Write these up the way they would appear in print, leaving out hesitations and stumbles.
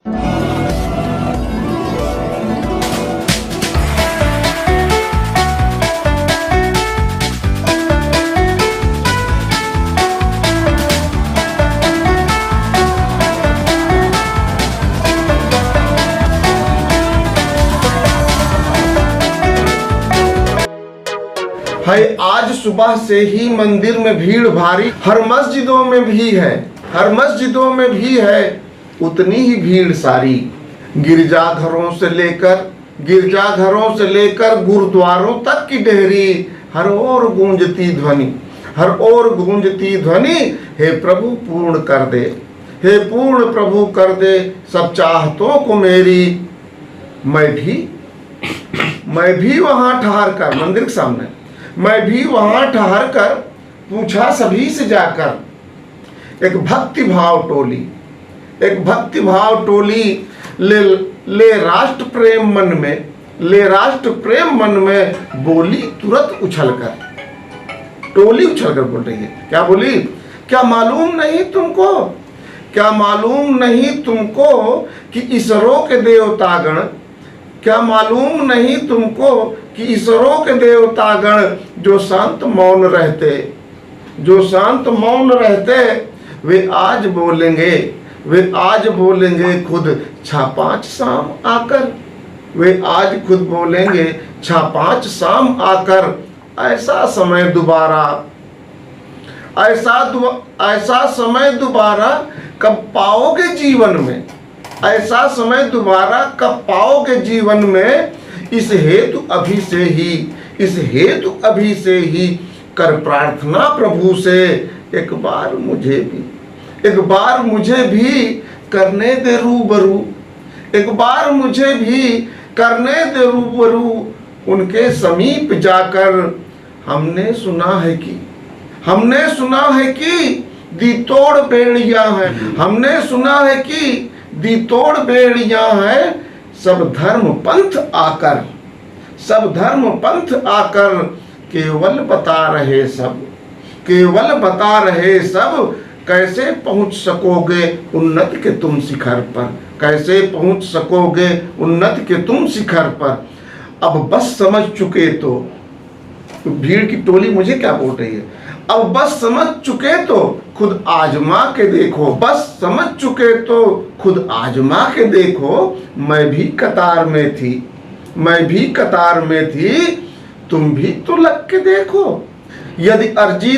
है आज सुबह से ही मंदिर में भीड़ भारी, हर मस्जिदों में भी है, हर मस्जिदों में भी है उतनी ही भीड़ सारी। गिरजाघरों से लेकर गुरुद्वारों तक की डेहरी, हर ओर गूंजती ध्वनि, हर ओर गूंजती ध्वनि। हे प्रभु पूर्ण कर दे, हे पूर्ण प्रभु कर दे सब चाहतों को मेरी। मैं भी वहां ठहर कर, मंदिर के सामने मैं भी वहां ठहर कर पूछा सभी से जाकर, एक भक्ति भाव टोली ले राष्ट्र प्रेम मन में बोली तुरंत उछलकर, टोली उछलकर बोल रही है। क्या बोली? क्या मालूम नहीं तुमको कि इसरो के देवतागण, क्या मालूम नहीं तुमको कि इसरो के देवतागण जो शांत मौन रहते वे आज बोलेंगे खुद 6-5 शाम आकर, वे आज खुद बोलेंगे 6-5 शाम आकर। ऐसा समय दोबारा कब पाओगे जीवन में, ऐसा समय दोबारा कब पाओगे जीवन में। इस हेतु अभी से ही कर प्रार्थना प्रभु से, एक बार मुझे भी करने दे रूबरू, एक बार मुझे भी करने दे रूबरू उनके समीप जाकर। हमने सुना है कि दी तोड़ बेड़ियां हैं, हमने सुना है कि दी तोड़ बेड़ियां हैं। सब धर्म पंथ आकर केवल बता रहे सब कैसे पहुंच सकोगे उन्नति के तुम शिखर पर, कैसे पहुंच सकोगे उन्नति के तुम शिखर पर। अब बस समझ चुके तो भीड़ की टोली मुझे क्या बोल रही है, अब बस समझ चुके तो खुद आजमा के देखो, बस समझ चुके तो खुद आजमा के देखो। मैं भी कतार में थी, तुम भी तो लग के देखो। यदि अर्जी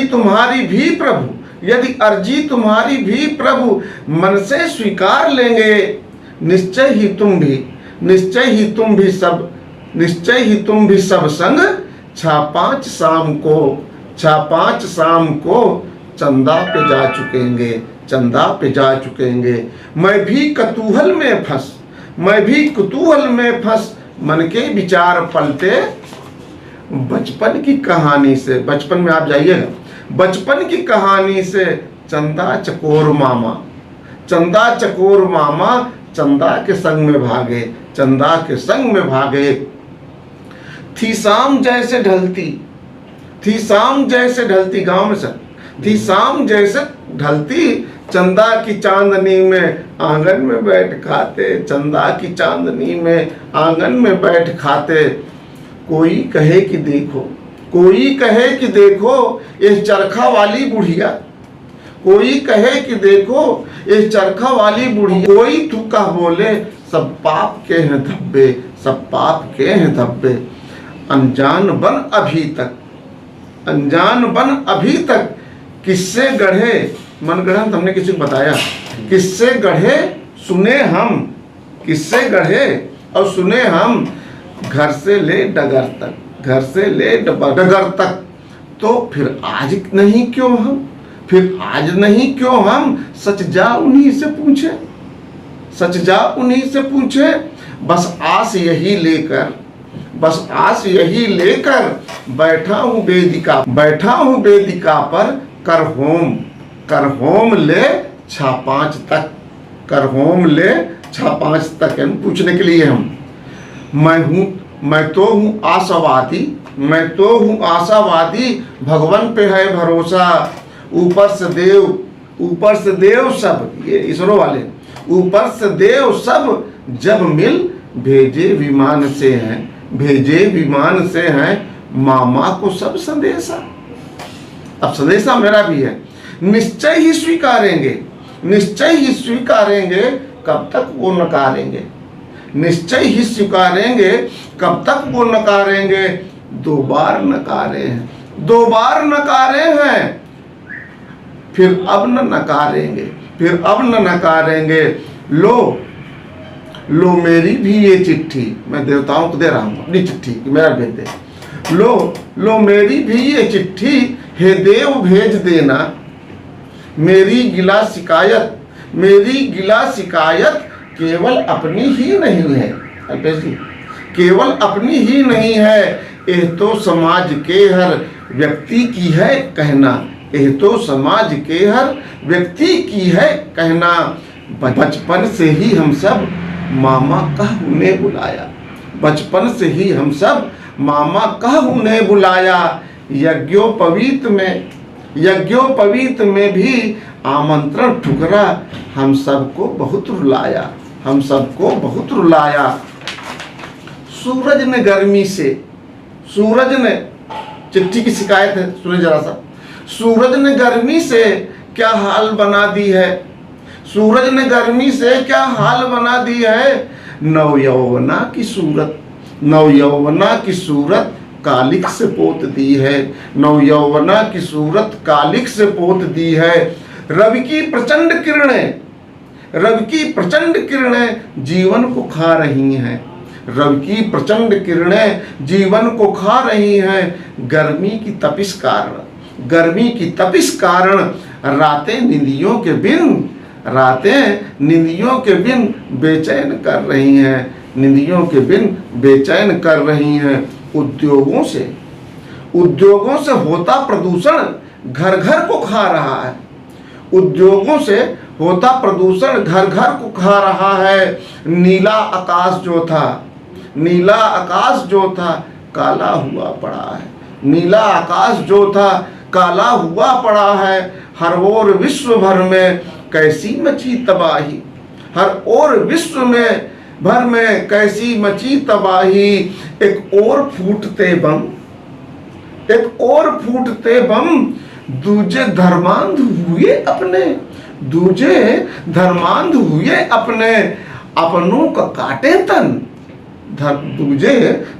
तुम्हारी भी प्रभु मन से स्वीकार लेंगे, निश्चय ही तुम भी सब संग 6-5 शाम को चंदा पे जा चुकेंगे। मैं भी कुतूहल में फंस मन के विचार पलटे। बचपन की कहानी से, बचपन में आप जाइएगा, बचपन की कहानी से चंदा चकोर मामा चंदा के संग में भागे। थी शाम जैसे ढलती गांव में सर, थी शाम जैसे ढलती चंदा की चांदनी में आंगन में बैठ खाते, चंदा की चांदनी में आंगन में बैठ खाते। कोई कहे कि देखो ये चरखा वाली बुढ़िया, कोई कहे कि देखो ये चरखा वाली बुढ़िया। कोई थूका बोले सब पाप के हैं धब्बे। अनजान बन अभी तक किससे गढ़े, मनगढ़ंत हमने किसी को बताया, किससे गढ़े सुने हम घर से ले डगर तक। तो फिर आज नहीं क्यों हम सच जा उन्हीं से पूछे। बस आस यही लेकर बैठा हूँ वेदिका पर कर होम ले 6-5 तक पूछने के लिए हम। मैं तो हूँ आशावादी, भगवान पे है भरोसा। ऊपर से देव सब, ये इसरो वाले, ऊपर से देव सब जब मिल भेजे विमान से हैं, भेजे विमान से हैं मामा को सब संदेशा। अब संदेशा मेरा भी है, निश्चय ही स्वीकारेंगे, निश्चय ही स्वीकारेंगे, कब तक वो नकारेंगे, निश्चय ही स्वीकारेंगे, कब तक वो नकारेंगे। 2 बार नकारे हैं, 2 बार नकारे हैं, फिर अब न नकारेंगे, फिर अब न नकारेंगे। लो लो मेरी भी ये चिट्ठी, मैं देवताओं को दे रहा हूं अपनी चिट्ठी कि मेरा भेज दे। लो मेरी भी ये चिट्ठी, हे देव भेज देना। मेरी गिला शिकायत, मेरी गिला शिकायत केवल अपनी ही नहीं है अल्पेश जी, केवल अपनी ही नहीं है, यह तो समाज के हर व्यक्ति की है कहना, यह तो समाज के हर व्यक्ति की है कहना। बचपन से ही हम सब मामा कह उन्हें बुलाया, बचपन से ही हम सब मामा कह उन्हें बुलाया। यज्ञोपवीत में, यज्ञोपवीत में भी आमंत्रण ठुकरा, हम सबको बहुत रुलाया, हम सबको बहुत रुलाया। सूरज ने गर्मी से, सूरज ने, चिट्ठी की शिकायत है, सुने जरा सा। सूरज ने गर्मी से क्या हाल बना दी है, सूरज ने गर्मी से क्या हाल बना दी है। नवयौवना की सूरत, नवयौवना की सूरत कालिक से पोत दी है, नवयौवना की सूरत कालिक से पोत दी है। रवि की प्रचंड किरणें, रवि की प्रचंड किरणें जीवन को खा रही हैं, रवि की प्रचंड किरणें जीवन को खा रही हैं। गर्मी की तपिश कारण, गर्मी की तपिश कारण रातें निंदियों के बिन, रातें निंदियों के बिन बेचैन कर रही हैं, निंदियों के बिन बेचैन कर रही हैं। उद्योगों से, उद्योगों से होता प्रदूषण घर घर को खा रहा है, उद्योगों से होता प्रदूषण घर घर को खा रहा है। नीला आकाश जो था, नीला आकाश जो था काला हुआ पड़ा है, नीला आकाश जो था काला हुआ पड़ा है। हर ओर विश्व भर में कैसी मची तबाही, हर ओर विश्व में भर में कैसी मची तबाही। एक और फूटते बम, एक और फूटते बम, दूजे धर्मांध हुए अपने, दूजे धर्मांध हुए अपने, अपनों का काटे तन। दूजे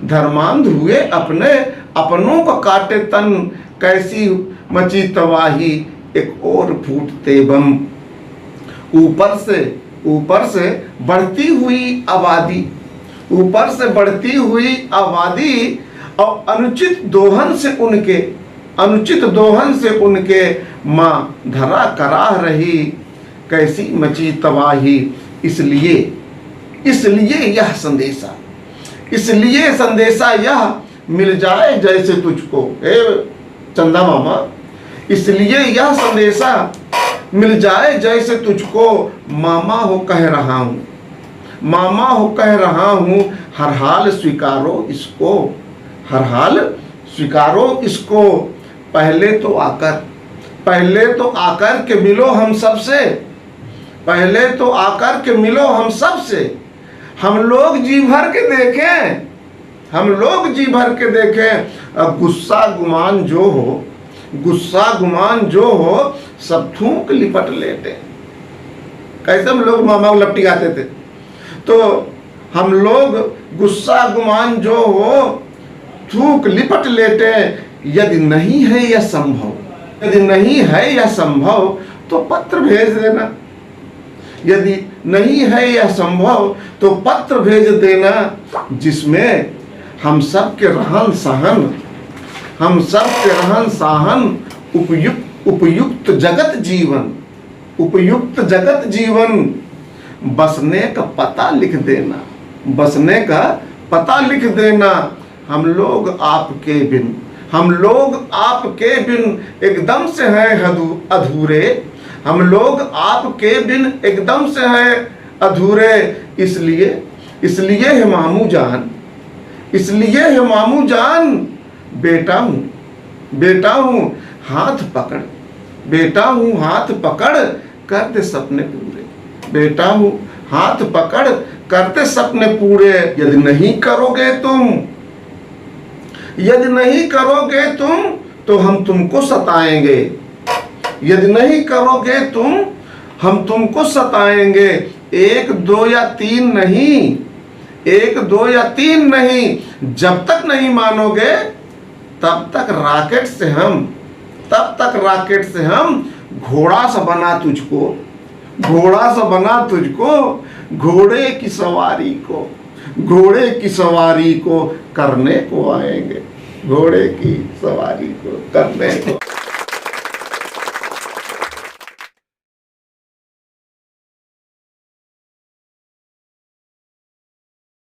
धर्मांध हुए अपने, अपनों का काटे तन। कैसी मची तबाही, एक और फूटते बम। ऊपर से बढ़ती हुई आबादी, ऊपर से बढ़ती हुई आबादी और अनुचित दोहन से उनके, अनुचित दोहन से उनके माँ धरा कराह रही। कैसी मची तबाही, इसलिए, इसलिए यह संदेशा, इसलिए संदेशा यह मिल जाए जैसे तुझको, हे चंदा मामा, इसलिए यह संदेशा मिल जाए जैसे तुझको। मामा हो कह रहा हूँ, मामा हो कह रहा हूँ, हर हाल स्वीकारो इसको, हर हाल स्वीकारो इसको। पहले तो आकर, पहले तो आकर के मिलो हम सबसे, पहले तो आकर के मिलो हम सबसे। हम लोग जी भर के देखें, हम लोग जी भर के देखें। गुस्सा गुमान जो हो, गुस्सा गुमान जो हो, सब थूक लिपट लेते। कैसे हम लोग मामा को लपटी गाते थे, तो हम लोग गुस्सा गुमान जो हो थूक लिपट लेते। यदि नहीं है यह संभव, यदि नहीं है यह संभव तो पत्र भेज देना, यदि नहीं है यह संभव तो पत्र भेज देना, जिसमें हम सब के रहन सहन, हम सब के रहन सहन, उपयुक्त जगत जीवन, उपयुक्त जगत जीवन, बसने का पता लिख देना, बसने का पता लिख देना। हम लोग आपके बिन, हम लोग आपके बिन एकदम से हैं अधूरे, हम लोग आपके बिन एकदम से हैं अधूरे। इसलिए, इसलिए है मामू जान, इसलिए है मामू जान, बेटा हूँ, बेटा हूँ हाथ पकड़, बेटा हूँ हाथ पकड़, कर दे सपने पूरे, बेटा हूं, हाथ पकड़ करते सपने पूरे। यदि नहीं करोगे तुम, यदि नहीं करोगे तुम तो हम तुमको सताएंगे। यदि नहीं करोगे तुम, हम तुमको सताएंगे। 1 2 या 3 नहीं, 1 2 या 3 नहीं, जब तक नहीं मानोगे तब तक रॉकेट से हम घोड़ा सा बना तुझको, घोड़ा सा बना तुझको, घोड़े की सवारी को करने को आएंगे, घोड़े की सवारी को करने को।